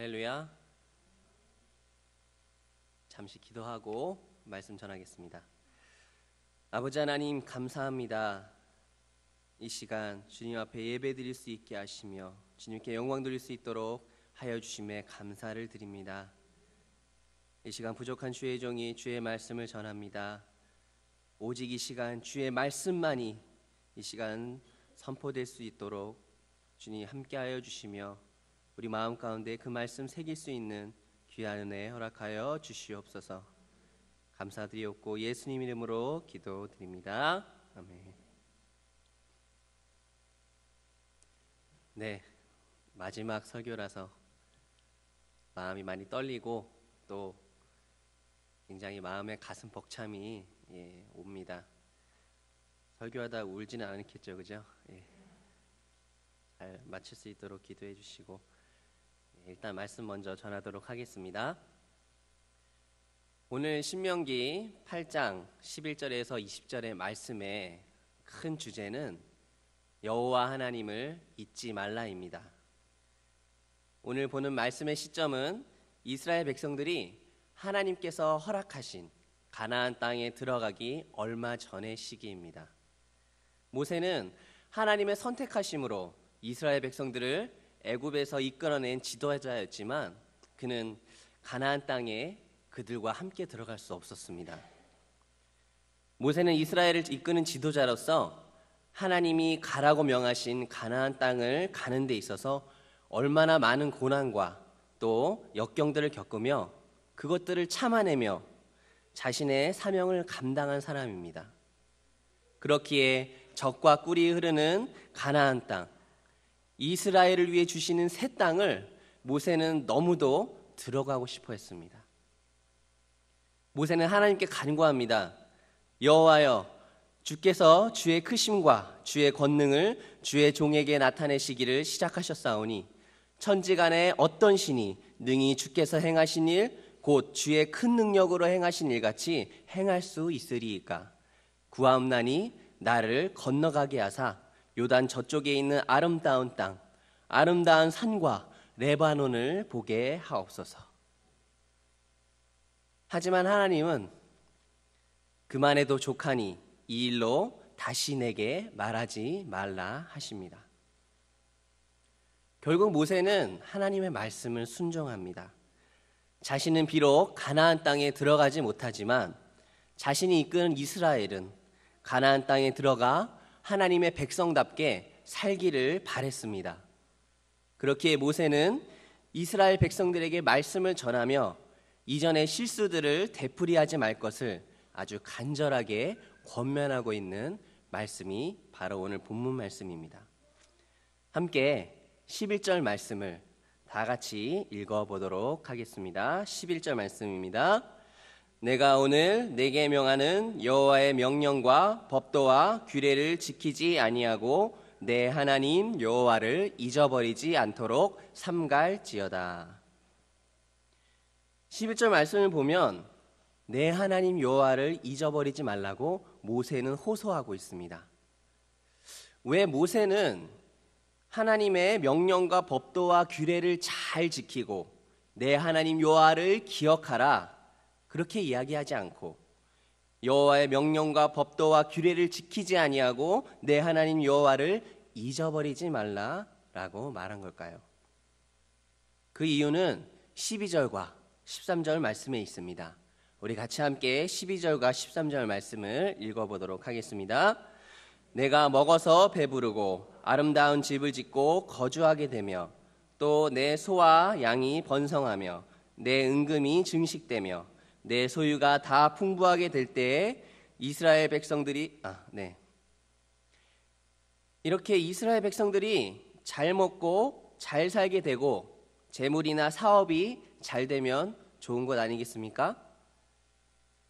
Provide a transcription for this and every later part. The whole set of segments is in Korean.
할렐루야. 잠시 기도하고 말씀 전하겠습니다. 아버지 하나님, 감사합니다. 이 시간 주님 앞에 예배 드릴 수 있게 하시며 주님께 영광 돌릴 수 있도록 하여 주심에 감사를 드립니다. 이 시간 부족한 주의 종이 주의 말씀을 전합니다. 오직 이 시간 주의 말씀만이 이 시간 선포될 수 있도록 주님 함께하여 주시며 우리 마음 가운데 그 말씀 새길 수 있는 귀한 은혜 허락하여 주시옵소서. 감사드리옵고 예수님 이름으로 기도드립니다. 아멘. 네, 마지막 설교라서 마음이 많이 떨리고 또 굉장히 마음에 가슴 벅참이 옵니다. 설교하다 울지는 않겠죠, 그죠? 잘 마칠 수 있도록 기도해 주시고 일단 말씀 먼저 전하도록 하겠습니다. 오늘 신명기 8장 11절에서 20절의 말씀의 큰 주제는 여호와 하나님을 잊지 말라입니다. 오늘 보는 말씀의 시점은 이스라엘 백성들이 하나님께서 허락하신 가나안 땅에 들어가기 얼마 전의 시기입니다. 모세는 하나님의 선택하심으로 이스라엘 백성들을 애굽에서 이끌어낸 지도자였지만 그는 가나안 땅에 그들과 함께 들어갈 수 없었습니다. 모세는 이스라엘을 이끄는 지도자로서 하나님이 가라고 명하신 가나안 땅을 가는 데 있어서 얼마나 많은 고난과 또 역경들을 겪으며 그것들을 참아내며 자신의 사명을 감당한 사람입니다. 그렇기에 젖과 꿀이 흐르는 가나안 땅, 이스라엘을 위해 주시는 새 땅을 모세는 너무도 들어가고 싶어 했습니다. 모세는 하나님께 간구합니다. 여호와여, 주께서 주의 크심과 주의 권능을 주의 종에게 나타내시기를 시작하셨사오니 천지간에 어떤 신이 능히 주께서 행하신 일 곧 주의 큰 능력으로 행하신 일같이 행할 수 있으리이까. 구하옵나니 나를 건너가게 하사 요단 저쪽에 있는 아름다운 땅, 아름다운 산과 레바논을 보게 하옵소서. 하지만 하나님은 그만해도 족하니 이 일로 다시 내게 말하지 말라 하십니다. 결국 모세는 하나님의 말씀을 순종합니다. 자신은 비록 가나안 땅에 들어가지 못하지만 자신이 이끄는 이스라엘은 가나안 땅에 들어가 하나님의 백성답게 살기를 바랬습니다. 그렇기에 모세는 이스라엘 백성들에게 말씀을 전하며 이전의 실수들을 되풀이하지 말 것을 아주 간절하게 권면하고 있는 말씀이 바로 오늘 본문 말씀입니다. 함께 11절 말씀을 다 같이 읽어보도록 하겠습니다. 11절 말씀입니다. 내가 오늘 내게 명하는 여호와의 명령과 법도와 규례를 지키지 아니하고 내 하나님 여호와를 잊어버리지 않도록 삼갈지어다. 11절 말씀을 보면 내 하나님 여호와를 잊어버리지 말라고 모세는 호소하고 있습니다. 왜 모세는 하나님의 명령과 법도와 규례를 잘 지키고 내 하나님 여호와를 기억하라 그렇게 이야기하지 않고 여호와의 명령과 법도와 규례를 지키지 아니하고 내 하나님 여호와를 잊어버리지 말라라고 말한 걸까요? 그 이유는 12절과 13절 말씀에 있습니다. 우리 같이 함께 12절과 13절 말씀을 읽어보도록 하겠습니다. 내가 먹어서 배부르고 아름다운 집을 짓고 거주하게 되며 또 내 소와 양이 번성하며 내 은금이 증식되며 내 소유가 다 풍부하게 될 때에 이스라엘 백성들이 이렇게 이스라엘 백성들이 잘 먹고 잘 살게 되고 재물이나 사업이 잘 되면 좋은 것 아니겠습니까?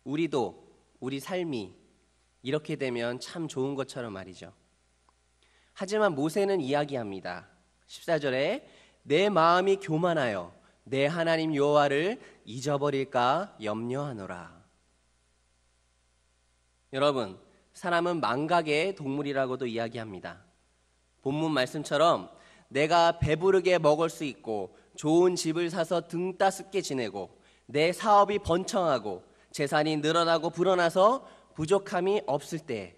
우리도 우리 삶이 이렇게 되면 참 좋은 것처럼 말이죠. 하지만 모세는 이야기합니다. 14절에 내 마음이 교만하여 내 하나님 여호와를 잊어버릴까 염려하노라. 여러분, 사람은 망각의 동물이라고도 이야기합니다. 본문 말씀처럼 내가 배부르게 먹을 수 있고 좋은 집을 사서 등 따숩게 지내고 내 사업이 번창하고 재산이 늘어나고 불어나서 부족함이 없을 때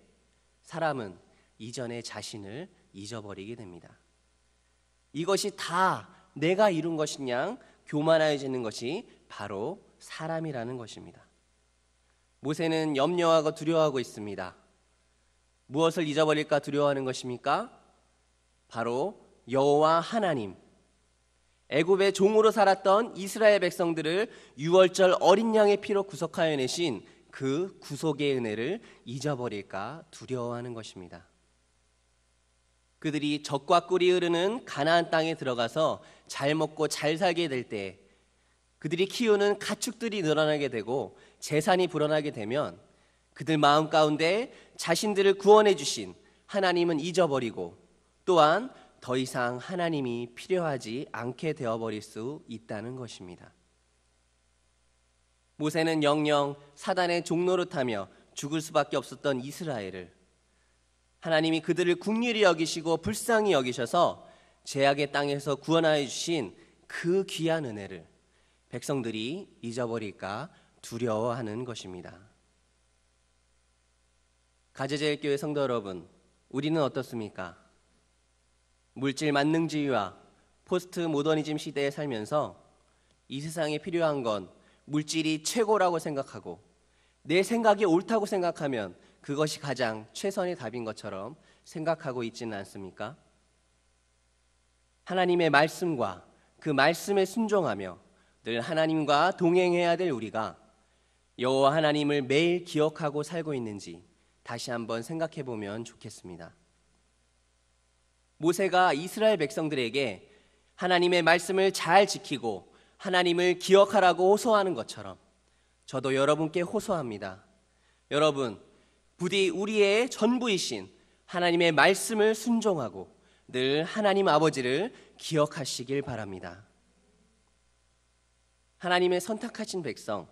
사람은 이전의 자신을 잊어버리게 됩니다. 이것이 다 내가 이룬 것이냐 교만해지는 것이 바로 사람이라는 것입니다. 모세는 염려하고 두려워하고 있습니다. 무엇을 잊어버릴까 두려워하는 것입니까? 바로 여호와 하나님, 애굽의 종으로 살았던 이스라엘 백성들을 유월절 어린 양의 피로 구속하여 내신 그 구속의 은혜를 잊어버릴까 두려워하는 것입니다. 그들이 젖과 꿀이 흐르는 가나안 땅에 들어가서 잘 먹고 잘 살게 될 때, 그들이 키우는 가축들이 늘어나게 되고 재산이 불어나게 되면 그들 마음 가운데 자신들을 구원해 주신 하나님은 잊어버리고 또한 더 이상 하나님이 필요하지 않게 되어버릴 수 있다는 것입니다. 모세는 영영 사단의 종노릇하며 죽을 수밖에 없었던 이스라엘을 하나님이 그들을 긍휼히 여기시고 불쌍히 여기셔서 죄악의 땅에서 구원하여 주신 그 귀한 은혜를 백성들이 잊어버릴까 두려워하는 것입니다. 가제제일교회 성도 여러분, 우리는 어떻습니까? 물질 만능주의와 포스트 모더니즘 시대에 살면서 이 세상에 필요한 건 물질이 최고라고 생각하고 내 생각이 옳다고 생각하면 그것이 가장 최선의 답인 것처럼 생각하고 있지는 않습니까? 하나님의 말씀과 그 말씀에 순종하며 늘 하나님과 동행해야 될 우리가 여호와 하나님을 매일 기억하고 살고 있는지 다시 한번 생각해 보면 좋겠습니다. 모세가 이스라엘 백성들에게 하나님의 말씀을 잘 지키고 하나님을 기억하라고 호소하는 것처럼 저도 여러분께 호소합니다. 여러분, 부디 우리의 전부이신 하나님의 말씀을 순종하고 늘 하나님 아버지를 기억하시길 바랍니다. 하나님의 선택하신 백성,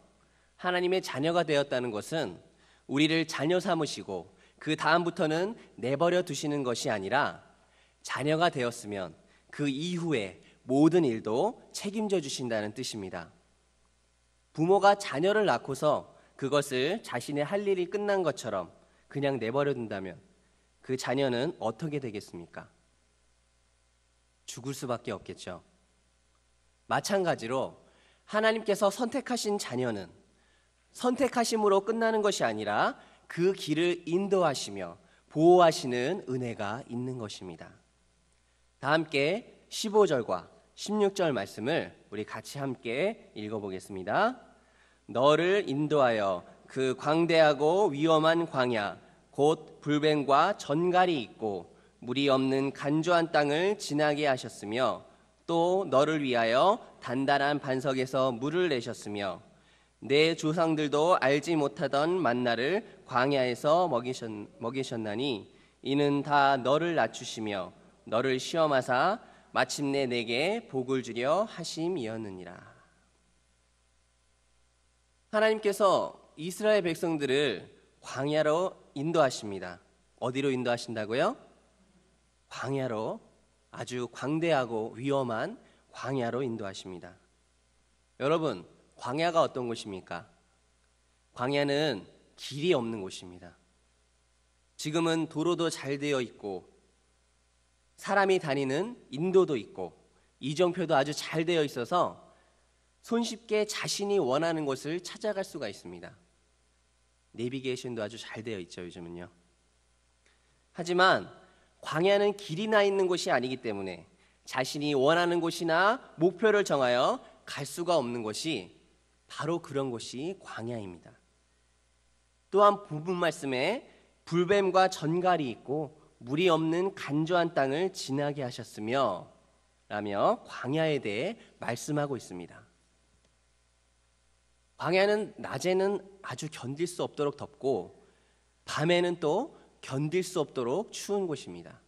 하나님의 자녀가 되었다는 것은 우리를 자녀 삼으시고 그 다음부터는 내버려 두시는 것이 아니라 자녀가 되었으면 그 이후에 모든 일도 책임져 주신다는 뜻입니다. 부모가 자녀를 낳고서 그것을 자신의 할 일이 끝난 것처럼 그냥 내버려 둔다면 그 자녀는 어떻게 되겠습니까? 죽을 수밖에 없겠죠. 마찬가지로 하나님께서 선택하신 자녀는 선택하심으로 끝나는 것이 아니라 그 길을 인도하시며 보호하시는 은혜가 있는 것입니다. 다 함께 15절과 16절 말씀을 우리 같이 함께 읽어보겠습니다. 너를 인도하여 그 광대하고 위험한 광야 곧 불뱀과 전갈이 있고 물이 없는 간조한 땅을 지나게 하셨으며 또 너를 위하여 단단한 반석에서 물을 내셨으며 내 조상들도 알지 못하던 만나를 광야에서 먹이셨나니 이는 다 너를 낮추시며 너를 시험하사 마침내 내게 복을 주려 하심이었느니라. 하나님께서 이스라엘 백성들을 광야로 인도하십니다. 어디로 인도하신다고요? 광야로, 아주 광대하고 위험한 광야로 인도하십니다. 여러분, 광야가 어떤 곳입니까? 광야는 길이 없는 곳입니다. 지금은 도로도 잘 되어 있고 사람이 다니는 인도도 있고 이정표도 아주 잘 되어 있어서 손쉽게 자신이 원하는 곳을 찾아갈 수가 있습니다. 내비게이션도 아주 잘 되어 있죠, 요즘은요. 하지만 광야는 길이 나 있는 곳이 아니기 때문에 자신이 원하는 곳이나 목표를 정하여 갈 수가 없는 곳이 바로 그런 곳이 광야입니다. 또한 본문 말씀에 불뱀과 전갈이 있고 물이 없는 간조한 땅을 지나게 하셨으며 라며 광야에 대해 말씀하고 있습니다. 광야는 낮에는 아주 견딜 수 없도록 덥고 밤에는 또 견딜 수 없도록 추운 곳입니다.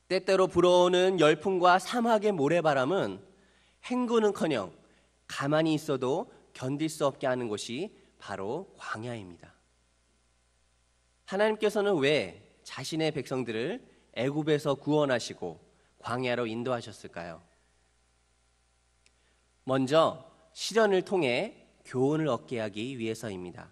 때때로 불어오는 열풍과 사막의 모래바람은 행군은커녕 가만히 있어도 견딜 수 없게 하는 곳이 바로 광야입니다. 하나님께서는 왜 자신의 백성들을 애굽에서 구원하시고 광야로 인도하셨을까요? 먼저 시련을 통해 교훈을 얻게 하기 위해서입니다.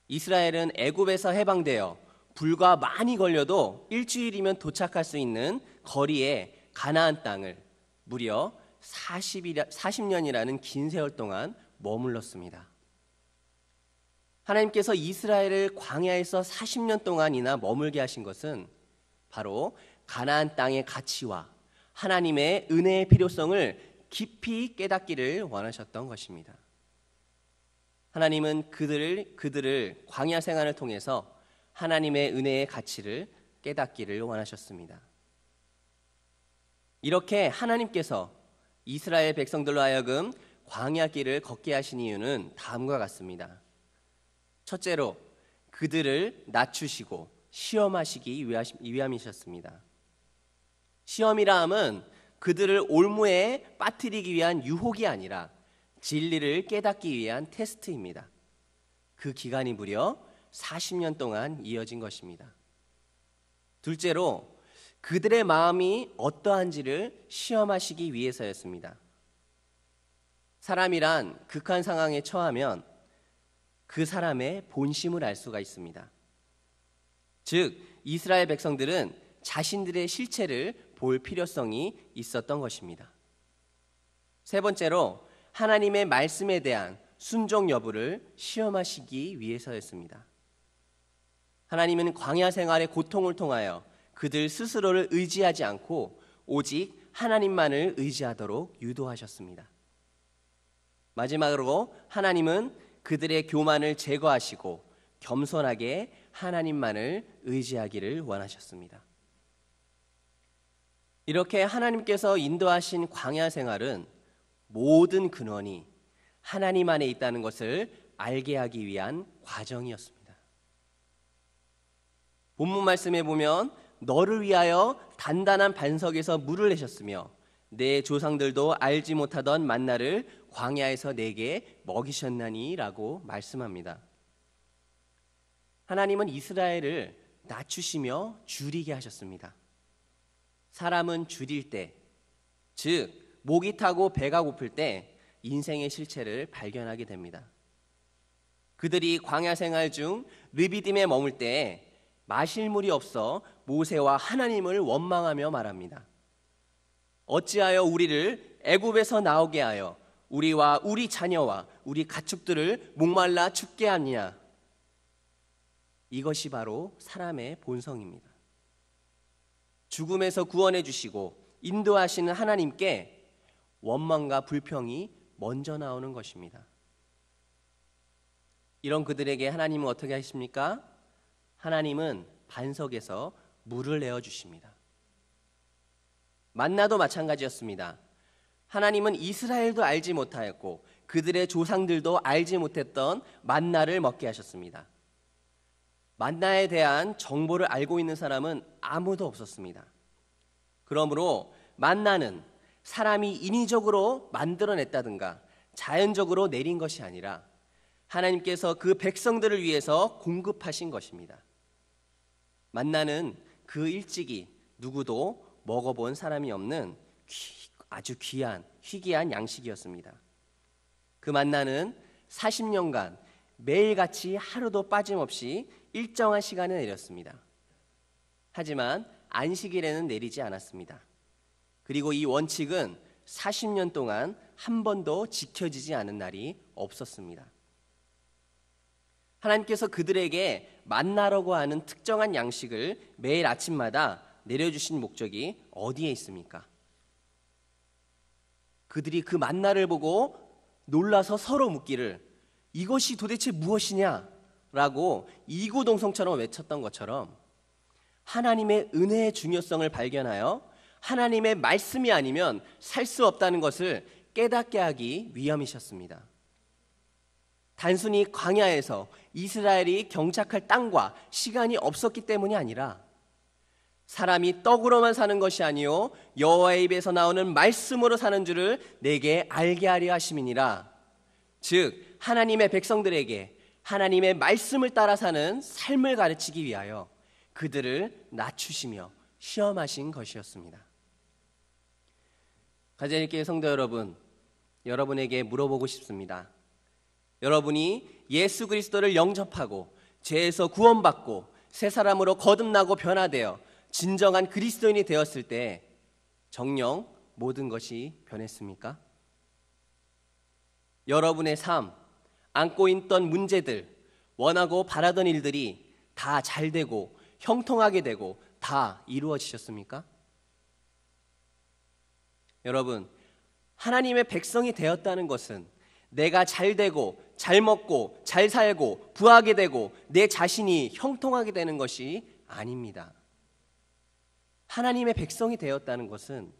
이스라엘은 애굽에서 해방되어 불과 많이 걸려도 일주일이면 도착할 수 있는 거리에 가나안 땅을 무려 40년이라는 긴 세월 동안 머물렀습니다. 하나님께서 이스라엘을 광야에서 40년 동안이나 머물게 하신 것은 바로 가나안 땅의 가치와 하나님의 은혜의 필요성을 깊이 깨닫기를 원하셨던 것입니다. 하나님은 그들을 광야 생활을 통해서 하나님의 은혜의 가치를 깨닫기를 원하셨습니다. 이렇게 하나님께서 이스라엘 백성들로 하여금 광야 길을 걷게 하신 이유는 다음과 같습니다. 첫째로 그들을 낮추시고 시험하시기 위함이셨습니다. 시험이라 함은 그들을 올무에 빠뜨리기 위한 유혹이 아니라 진리를 깨닫기 위한 테스트입니다. 그 기간이 무려 40년 동안 이어진 것입니다. 둘째로 그들의 마음이 어떠한지를 시험하시기 위해서였습니다. 사람이란 극한 상황에 처하면 그 사람의 본심을 알 수가 있습니다. 즉, 이스라엘 백성들은 자신들의 실체를 볼 필요성이 있었던 것입니다. 세 번째로 하나님의 말씀에 대한 순종 여부를 시험하시기 위해서였습니다. 하나님은 광야 생활의 고통을 통하여 그들 스스로를 의지하지 않고 오직 하나님만을 의지하도록 유도하셨습니다. 마지막으로 하나님은 그들의 교만을 제거하시고 겸손하게 하나님만을 의지하기를 원하셨습니다. 이렇게 하나님께서 인도하신 광야 생활은 모든 근원이 하나님 안에 있다는 것을 알게 하기 위한 과정이었습니다. 본문 말씀에 보면 너를 위하여 단단한 반석에서 물을 내셨으며 내 조상들도 알지 못하던 만나를 광야에서 내게 먹이셨나니 라고 말씀합니다. 하나님은 이스라엘을 낮추시며 줄이게 하셨습니다. 사람은 줄일 때, 즉 목이 타고 배가 고플 때 인생의 실체를 발견하게 됩니다. 그들이 광야 생활 중 르비딤에 머물 때 마실 물이 없어 모세와 하나님을 원망하며 말합니다. 어찌하여 우리를 애굽에서 나오게 하여 우리와 우리 자녀와 우리 가축들을 목말라 죽게 하느냐. 이것이 바로 사람의 본성입니다. 죽음에서 구원해 주시고 인도하시는 하나님께 원망과 불평이 먼저 나오는 것입니다. 이런 그들에게 하나님은 어떻게 하십니까? 하나님은 반석에서 물을 내어주십니다. 만나도 마찬가지였습니다. 하나님은 이스라엘도 알지 못하였고 그들의 조상들도 알지 못했던 만나를 먹게 하셨습니다. 만나에 대한 정보를 알고 있는 사람은 아무도 없었습니다. 그러므로 만나는 사람이 인위적으로 만들어냈다든가 자연적으로 내린 것이 아니라 하나님께서 그 백성들을 위해서 공급하신 것입니다. 만나는 그 일찍이 누구도 먹어본 사람이 없는 아주 귀한 희귀한 양식이었습니다. 그 만나는 40년간 매일같이 하루도 빠짐없이 일정한 시간에 내렸습니다. 하지만 안식일에는 내리지 않았습니다. 그리고 이 원칙은 40년 동안 한 번도 지켜지지 않은 날이 없었습니다. 하나님께서 그들에게 만나라고 하는 특정한 양식을 매일 아침마다 내려주신 목적이 어디에 있습니까? 그들이 그 만나를 보고 놀라서 서로 묻기를 이것이 도대체 무엇이냐? 라고 이구동성처럼 외쳤던 것처럼 하나님의 은혜의 중요성을 발견하여 하나님의 말씀이 아니면 살 수 없다는 것을 깨닫게 하기 위함이셨습니다. 단순히 광야에서 이스라엘이 경작할 땅과 시간이 없었기 때문이 아니라 사람이 떡으로만 사는 것이 아니요 여호와의 입에서 나오는 말씀으로 사는 줄을 내게 알게 하려 하심이니라. 즉 하나님의 백성들에게 하나님의 말씀을 따라 사는 삶을 가르치기 위하여 그들을 낮추시며 시험하신 것이었습니다. 가자일교회 성도 여러분, 여러분에게 물어보고 싶습니다. 여러분이 예수 그리스도를 영접하고 죄에서 구원받고 새 사람으로 거듭나고 변화되어 진정한 그리스도인이 되었을 때 정녕 모든 것이 변했습니까? 여러분의 삶, 안고 있던 문제들, 원하고 바라던 일들이 다 잘 되고 형통하게 되고 다 이루어지셨습니까? 여러분, 하나님의 백성이 되었다는 것은 내가 잘 되고 잘 먹고 잘 살고 부하게 되고 내 자신이 형통하게 되는 것이 아닙니다. 하나님의 백성이 되었다는 것은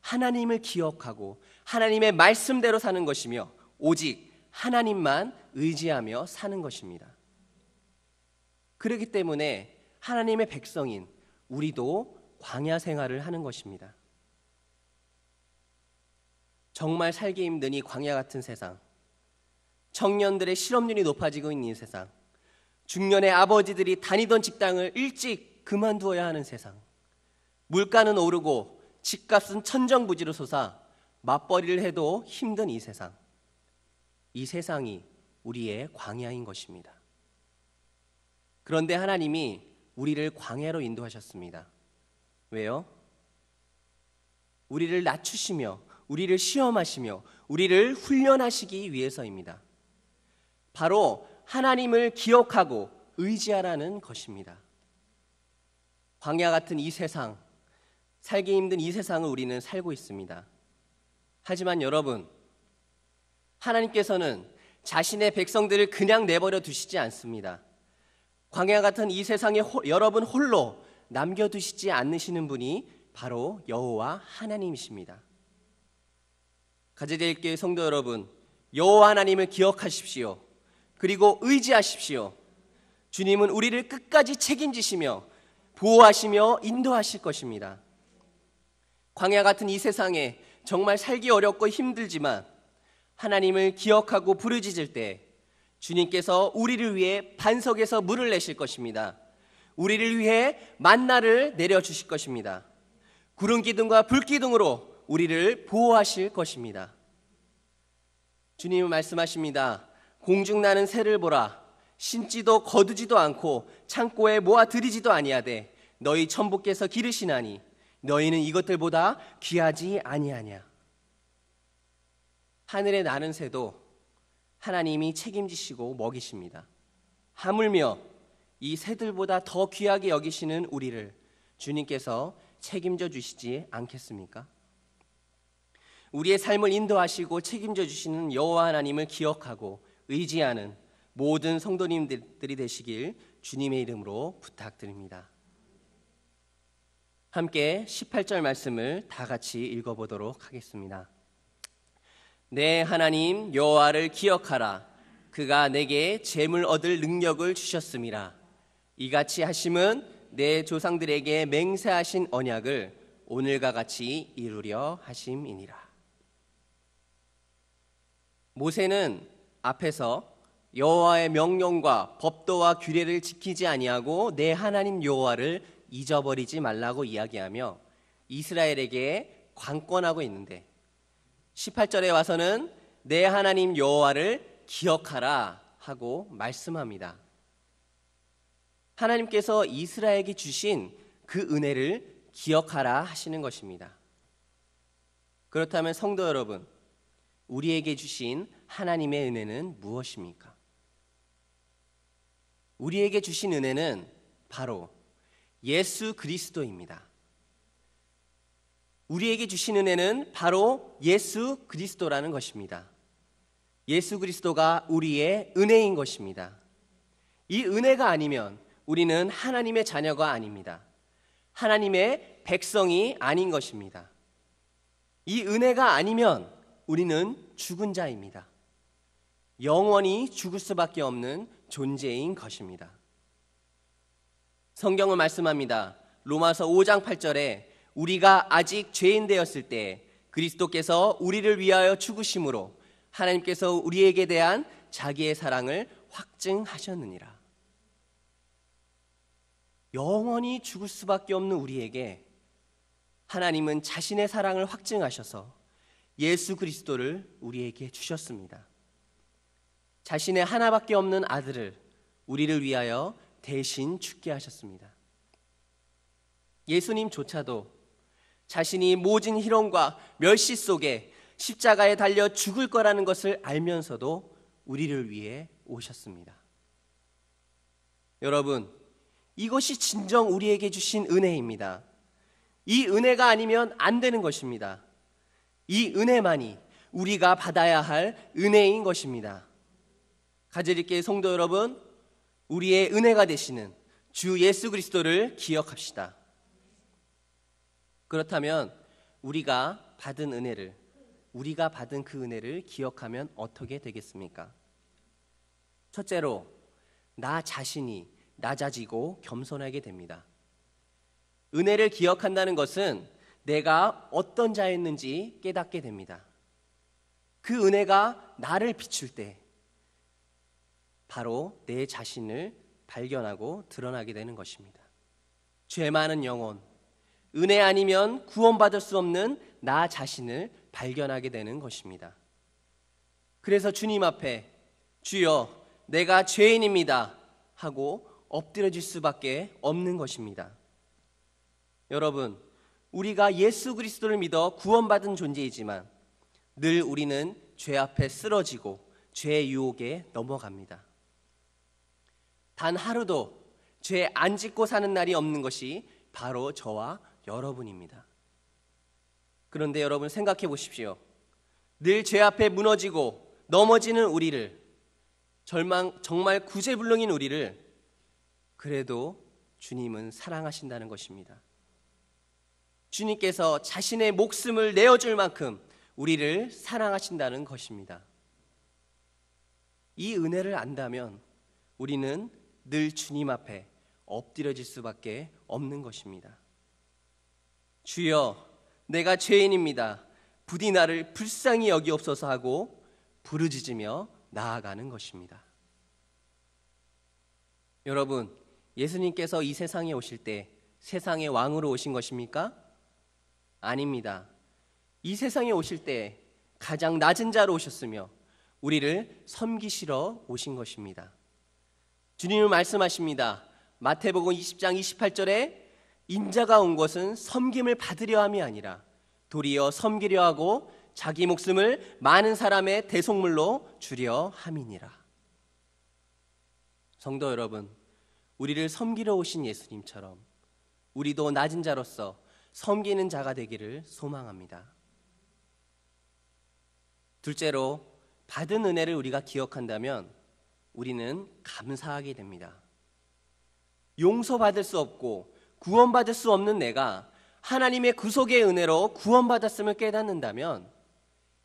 하나님을 기억하고 하나님의 말씀대로 사는 것이며 오직 하나님만 의지하며 사는 것입니다. 그렇기 때문에 하나님의 백성인 우리도 광야 생활을 하는 것입니다. 정말 살기 힘든 이 광야 같은 세상, 청년들의 실업률이 높아지고 있는 이 세상, 중년의 아버지들이 다니던 직장을 일찍 그만두어야 하는 세상, 물가는 오르고 집값은 천정부지로 솟아 맞벌이를 해도 힘든 이 세상, 이 세상이 우리의 광야인 것입니다. 그런데 하나님이 우리를 광야로 인도하셨습니다. 왜요? 우리를 낮추시며 우리를 시험하시며 우리를 훈련하시기 위해서입니다. 바로 하나님을 기억하고 의지하라는 것입니다. 광야 같은 이 세상, 살기 힘든 이 세상을 우리는 살고 있습니다. 하지만 여러분, 하나님께서는 자신의 백성들을 그냥 내버려 두시지 않습니다. 광야 같은 이 세상에 여러분 홀로 남겨두시지 않으시는 분이 바로 여호와 하나님이십니다. 가제대일교회 성도 여러분, 여호와 하나님을 기억하십시오. 그리고 의지하십시오. 주님은 우리를 끝까지 책임지시며 보호하시며 인도하실 것입니다. 광야 같은 이 세상에 정말 살기 어렵고 힘들지만 하나님을 기억하고 부르짖을 때 주님께서 우리를 위해 반석에서 물을 내실 것입니다. 우리를 위해 만나를 내려주실 것입니다. 구름 기둥과 불 기둥으로 우리를 보호하실 것입니다. 주님은 말씀하십니다. 공중나는 새를 보라. 심지도 거두지도 않고 창고에 모아 들이지도 아니하되 너희 천부께서 기르시나니 너희는 이것들보다 귀하지 아니하냐. 하늘에 나는 새도 하나님이 책임지시고 먹이십니다. 하물며 이 새들보다 더 귀하게 여기시는 우리를 주님께서 책임져 주시지 않겠습니까? 우리의 삶을 인도하시고 책임져 주시는 여호와 하나님을 기억하고 의지하는 모든 성도님들이 되시길 주님의 이름으로 부탁드립니다. 함께 18절 말씀을 다 같이 읽어보도록 하겠습니다. 내 하나님 여호와를 기억하라. 그가 내게 재물 얻을 능력을 주셨음이라. 이같이 하심은 내 조상들에게 맹세하신 언약을 오늘과 같이 이루려 하심이니라. 모세는 앞에서 여호와의 명령과 법도와 규례를 지키지 아니하고 내 하나님 여호와를 잊어버리지 말라고 이야기하며 이스라엘에게 관건하고 있는데 18절에 와서는 내 하나님 여호와를 기억하라 하고 말씀합니다. 하나님께서 이스라엘에게 주신 그 은혜를 기억하라 하시는 것입니다. 그렇다면 성도 여러분, 우리에게 주신 하나님의 은혜는 무엇입니까? 우리에게 주신 은혜는 바로 예수 그리스도입니다. 우리에게 주신 은혜는 바로 예수 그리스도라는 것입니다. 예수 그리스도가 우리의 은혜인 것입니다. 이 은혜가 아니면 우리는 하나님의 자녀가 아닙니다. 하나님의 백성이 아닌 것입니다. 이 은혜가 아니면 우리는 죽은 자입니다. 영원히 죽을 수밖에 없는 존재인 것입니다. 성경은 말씀합니다. 로마서 5장 8절에 우리가 아직 죄인 되었을 때 그리스도께서 우리를 위하여 죽으심으로 하나님께서 우리에게 대한 자기의 사랑을 확증하셨느니라. 영원히 죽을 수밖에 없는 우리에게 하나님은 자신의 사랑을 확증하셔서 예수 그리스도를 우리에게 주셨습니다. 자신의 하나밖에 없는 아들을 우리를 위하여 대신 죽게 하셨습니다. 예수님조차도 자신이 모진 희롱과 멸시 속에 십자가에 달려 죽을 거라는 것을 알면서도 우리를 위해 오셨습니다. 여러분, 이것이 진정 우리에게 주신 은혜입니다. 이 은혜가 아니면 안 되는 것입니다. 이 은혜만이 우리가 받아야 할 은혜인 것입니다. 가지리께 성도 여러분, 우리의 은혜가 되시는 주 예수 그리스도를 기억합시다. 그렇다면 우리가 받은 그 은혜를 기억하면 어떻게 되겠습니까? 첫째로, 나 자신이 낮아지고 겸손하게 됩니다. 은혜를 기억한다는 것은 내가 어떤 자였는지 깨닫게 됩니다. 그 은혜가 나를 비출 때 바로 내 자신을 발견하고 드러나게 되는 것입니다. 죄 많은 영혼, 은혜 아니면 구원받을 수 없는 나 자신을 발견하게 되는 것입니다. 그래서 주님 앞에 주여 내가 죄인입니다 하고 엎드려질 수밖에 없는 것입니다. 여러분, 우리가 예수 그리스도를 믿어 구원받은 존재이지만 늘 우리는 죄 앞에 쓰러지고 죄의 유혹에 넘어갑니다. 단 하루도 죄 안 짓고 사는 날이 없는 것이 바로 저와 여러분입니다. 그런데 여러분 생각해 보십시오. 늘 죄 앞에 무너지고 넘어지는 우리를, 정말 구제불능인 우리를 그래도 주님은 사랑하신다는 것입니다. 주님께서 자신의 목숨을 내어줄 만큼 우리를 사랑하신다는 것입니다. 이 은혜를 안다면 우리는 늘 주님 앞에 엎드려질 수밖에 없는 것입니다. 주여, 내가 죄인입니다. 부디 나를 불쌍히 여기옵소서 하고 부르짖으며 나아가는 것입니다. 여러분, 예수님께서 이 세상에 오실 때 세상의 왕으로 오신 것입니까? 아닙니다. 이 세상에 오실 때 가장 낮은 자로 오셨으며 우리를 섬기시러 오신 것입니다. 주님은 말씀하십니다. 마태복음 20장 28절에 인자가 온 것은 섬김을 받으려 함이 아니라 도리어 섬기려 하고 자기 목숨을 많은 사람의 대속물로 주려 함이니라. 성도 여러분, 우리를 섬기러 오신 예수님처럼 우리도 낮은 자로서 섬기는 자가 되기를 소망합니다. 둘째로, 받은 은혜를 우리가 기억한다면 우리는 감사하게 됩니다. 용서받을 수 없고 구원받을 수 없는 내가 하나님의 구속의 은혜로 구원받았음을 깨닫는다면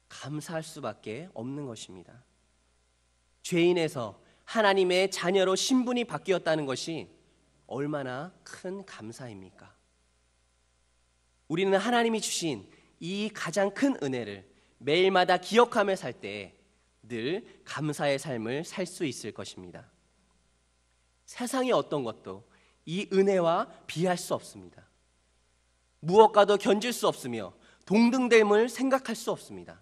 감사할 수밖에 없는 것입니다. 죄인에서 하나님의 자녀로 신분이 바뀌었다는 것이 얼마나 큰 감사입니까? 우리는 하나님이 주신 이 가장 큰 은혜를 매일마다 기억하며 살 때 늘 감사의 삶을 살 수 있을 것입니다. 세상의 어떤 것도 이 은혜와 비할 수 없습니다. 무엇과도 견줄 수 없으며 동등됨을 생각할 수 없습니다.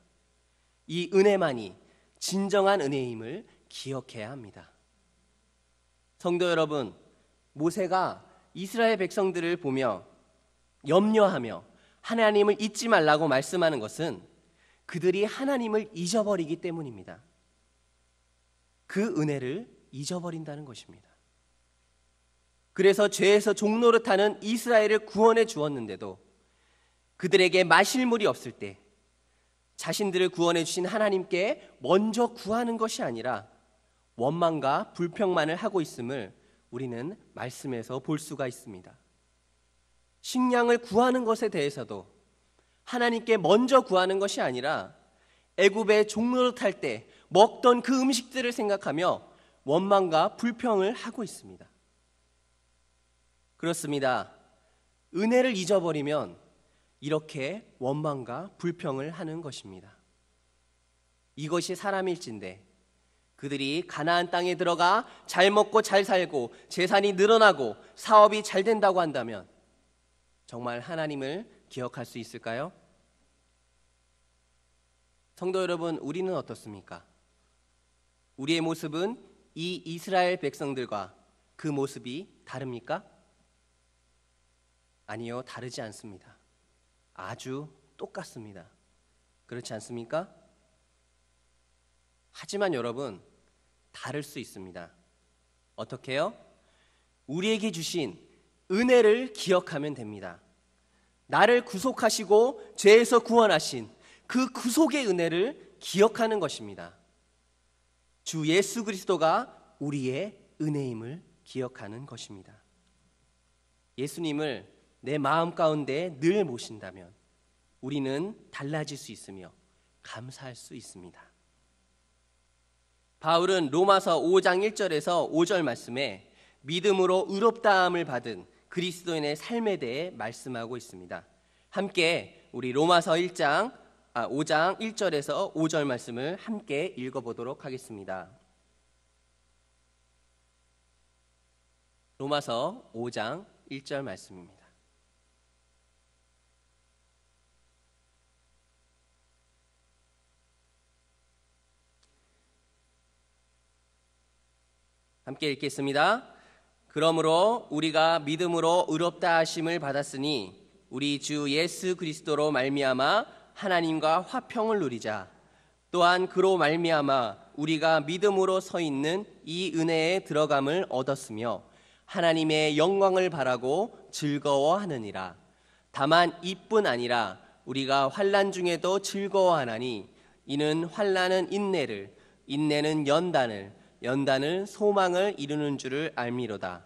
이 은혜만이 진정한 은혜임을 기억해야 합니다. 성도 여러분, 모세가 이스라엘 백성들을 보며 염려하며 하나님을 잊지 말라고 말씀하는 것은 그들이 하나님을 잊어버리기 때문입니다. 그 은혜를 잊어버린다는 것입니다. 그래서 죄에서 종노릇하는 이스라엘을 구원해 주었는데도 그들에게 마실 물이 없을 때 자신들을 구원해 주신 하나님께 먼저 구하는 것이 아니라 원망과 불평만을 하고 있음을 우리는 말씀에서 볼 수가 있습니다. 식량을 구하는 것에 대해서도 하나님께 먼저 구하는 것이 아니라 애굽에 종노릇할 때 먹던 그 음식들을 생각하며 원망과 불평을 하고 있습니다. 그렇습니다. 은혜를 잊어버리면 이렇게 원망과 불평을 하는 것입니다. 이것이 사람일진데 그들이 가나안 땅에 들어가 잘 먹고 잘 살고 재산이 늘어나고 사업이 잘 된다고 한다면 정말 하나님을 기억할 수 있을까요? 성도 여러분, 우리는 어떻습니까? 우리의 모습은 이 이스라엘 백성들과 그 모습이 다릅니까? 아니요, 다르지 않습니다. 아주 똑같습니다. 그렇지 않습니까? 하지만 여러분, 다를 수 있습니다. 어떻게요? 우리에게 주신 은혜를 기억하면 됩니다. 나를 구속하시고 죄에서 구원하신 그 구속의 은혜를 기억하는 것입니다. 주 예수 그리스도가 우리의 은혜임을 기억하는 것입니다. 예수님을 내 마음 가운데 늘 모신다면 우리는 달라질 수 있으며 감사할 수 있습니다. 바울은 로마서 5장 1절에서 5절 말씀에 믿음으로 의롭다함을 받은 그리스도인의 삶에 대해 말씀하고 있습니다. 함께 우리 로마서 5장 1절에서 5절 말씀을 함께 읽어보도록 하겠습니다. 로마서 5장 1절 말씀입니다. 함께 읽겠습니다. 그러므로 우리가 믿음으로 의롭다 하심을 받았으니 우리 주 예수 그리스도로 말미암아 하나님과 화평을 누리자. 또한 그로 말미암아 우리가 믿음으로 서 있는 이 은혜에 들어감을 얻었으며 하나님의 영광을 바라고 즐거워하느니라. 다만 이뿐 아니라 우리가 환난 중에도 즐거워하나니 이는 환난은 인내를, 인내는 연단을, 연단은 소망을 이루는 줄을 알미로다.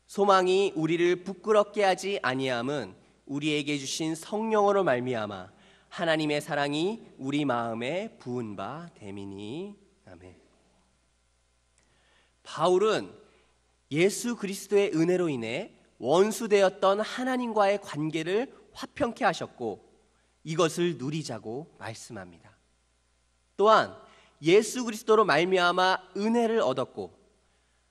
소망이 우리를 부끄럽게 하지 아니함은 우리에게 주신 성령으로 말미암아 하나님의 사랑이 우리 마음에 부은 바 됨이니. 아멘. 바울은 예수 그리스도의 은혜로 인해 원수되었던 하나님과의 관계를 화평케 하셨고 이것을 누리자고 말씀합니다. 또한 예수 그리스도로 말미암아 은혜를 얻었고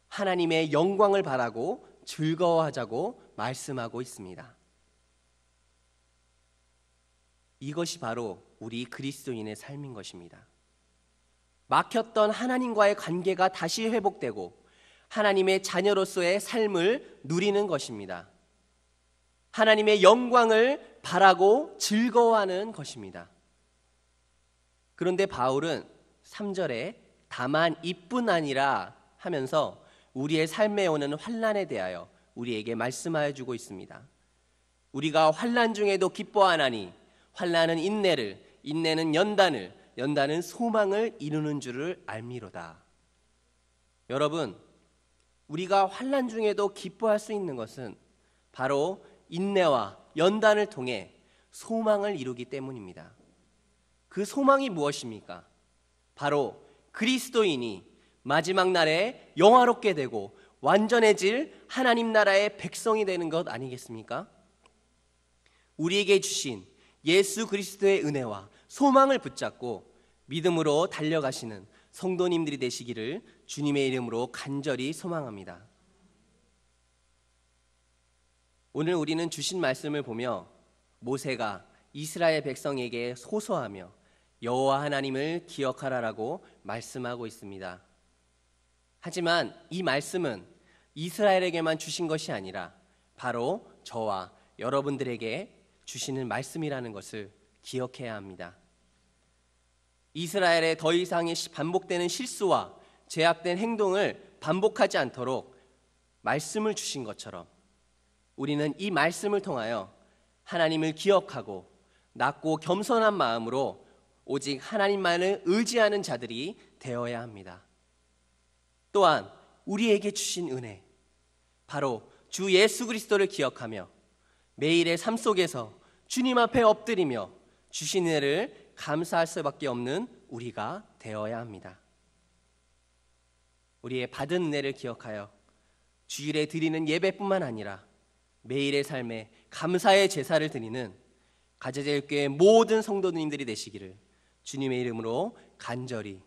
하나님의 영광을 바라고 즐거워하자고 말씀하고 있습니다. 이것이 바로 우리 그리스도인의 삶인 것입니다. 막혔던 하나님과의 관계가 다시 회복되고 하나님의 자녀로서의 삶을 누리는 것입니다. 하나님의 영광을 바라고 즐거워하는 것입니다. 그런데 바울은 3절에 다만 이뿐 아니라 하면서 우리의 삶에 오는 환난에 대하여 우리에게 말씀하여 주고 있습니다. 우리가 환난 중에도 기뻐하나니 환난은 인내를, 인내는 연단을, 연단은 소망을 이루는 줄을 알미로다. 여러분, 우리가 환난 중에도 기뻐할 수 있는 것은 바로 인내와 연단을 통해 소망을 이루기 때문입니다. 그 소망이 무엇입니까? 바로 그리스도인이 마지막 날에 영화롭게 되고 완전해질 하나님 나라의 백성이 되는 것 아니겠습니까? 우리에게 주신 예수 그리스도의 은혜와 소망을 붙잡고 믿음으로 달려가시는 성도님들이 되시기를 주님의 이름으로 간절히 소망합니다. 오늘 우리는 주신 말씀을 보며 모세가 이스라엘 백성에게 호소하며 여호와 하나님을 기억하라라고 말씀하고 있습니다. 하지만 이 말씀은 이스라엘에게만 주신 것이 아니라 바로 저와 여러분들에게 주시는 말씀이라는 것을 기억해야 합니다. 이스라엘의 더 이상의 반복되는 실수와 죄악된 행동을 반복하지 않도록 말씀을 주신 것처럼 우리는 이 말씀을 통하여 하나님을 기억하고 낮고 겸손한 마음으로 오직 하나님만을 의지하는 자들이 되어야 합니다. 또한 우리에게 주신 은혜, 바로 주 예수 그리스도를 기억하며 매일의 삶 속에서 주님 앞에 엎드리며 주신 은혜를 감사할 수밖에 없는 우리가 되어야 합니다. 우리의 받은 은혜를 기억하여 주일에 드리는 예배뿐만 아니라 매일의 삶에 감사의 제사를 드리는 가재제일교회 모든 성도님들이 되시기를 주님의 이름으로 간절히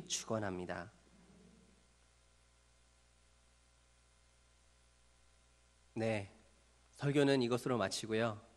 축원합니다. 네, 설교는 이것으로 마치고요.